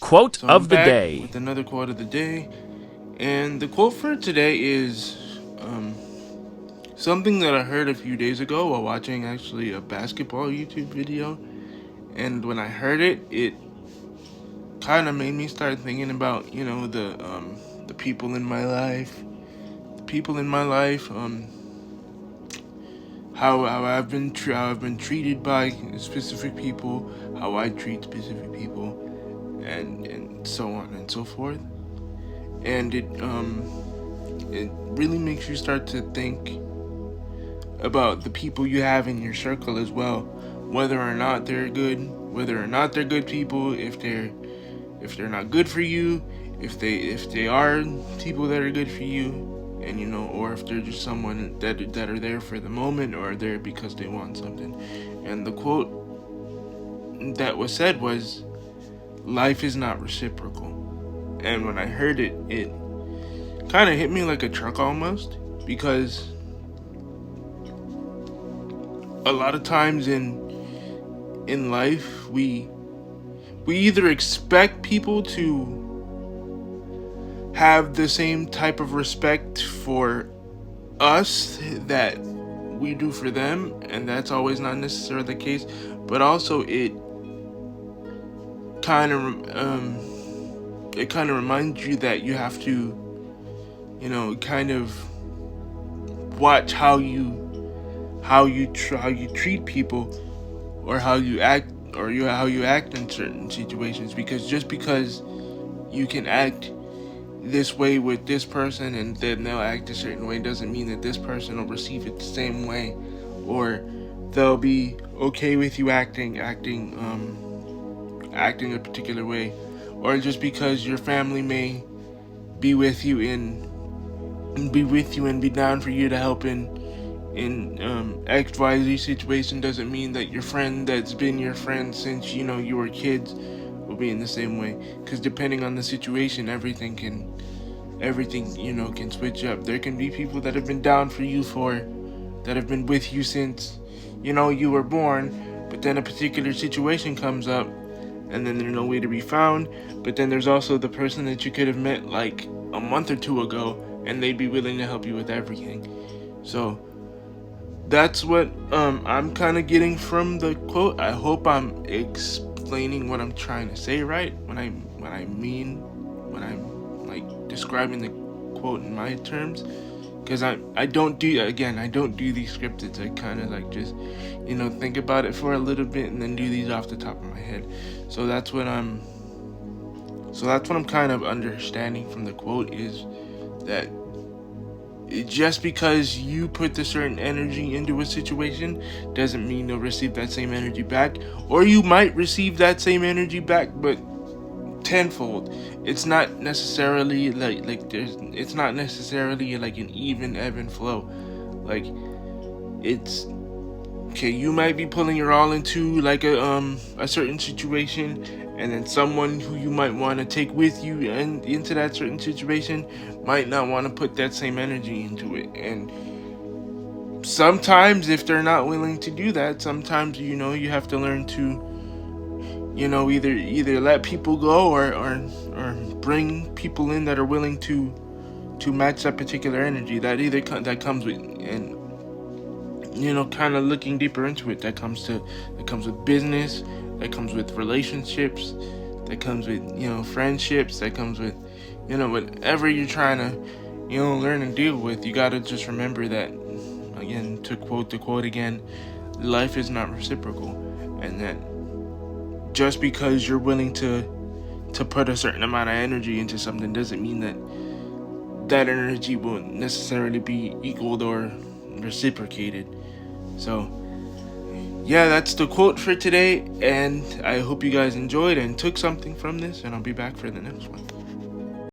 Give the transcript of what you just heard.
Quote So I'm of the back day. with another quote of the day, and the quote for today is something that I heard a few days ago while watching actually a basketball YouTube video. And when I heard it, it kind of made me start thinking about the people in my life, how I've been treated by specific people, how I treat specific people, and so on and so forth. And it really makes you start to think about the people you have in your circle as well, whether or not they're good, whether or not they're good people, if they're not good for you, if they are people that are good for you, and or if they're just someone that are there for the moment or are there because they want something. And the quote that was said was, "Life is not reciprocal." And when I heard it, it kind of hit me like a truck almost, because a lot of times in life we either expect people to have the same type of respect for us that we do for them, and that's always not necessarily the case. But also kind of it kind of reminds you that you have to kind of watch how you treat people, or how you act, or how you act in certain situations, because just because you can act this way with this person and then they'll act a certain way doesn't mean that this person will receive it the same way, or they'll be okay with you acting a particular way. Or just because your family may be with you and be down for you to help in XYZ situation doesn't mean that your friend that's been your friend since you were kids will be in the same way. Because depending on the situation, everything can switch up. There can be people that have been down for you that have been with you since you were born, but then a particular situation comes up and then they're no way to be found. But then there's also the person that you could have met like a month or two ago, and they'd be willing to help you with everything. So that's what I'm kind of getting from the quote. I hope I'm explaining what I'm trying to say right when I'm like describing the quote in my terms, because I don't do, again, I don't do these scripted. I kind of like just think about it for a little bit and then do these off the top of my head. So that's what I'm kind of understanding from the quote, is that just because you put the certain energy into a situation doesn't mean you'll receive that same energy back. Or you might receive that same energy back, but tenfold. It's not necessarily it's not necessarily like an even ebb and flow. Like, it's okay, you might be pulling your all into like a certain situation, and then someone who you might want to take with you and into that certain situation might not want to put that same energy into it. And sometimes if they're not willing to do that, sometimes you have to learn to either let people go, or bring people in that are willing to match that particular energy, that comes with. And kind of looking deeper into it, that comes with business, that comes with relationships, that comes with friendships, that comes with whatever you're trying to learn and deal with. You got to just remember that, again, to quote the quote again, life is not reciprocal. And that just because you're willing to put a certain amount of energy into something doesn't mean that energy will necessarily be equaled or reciprocated. So yeah, that's the quote for today, and I hope you guys enjoyed and took something from this, and I'll be back for the next one.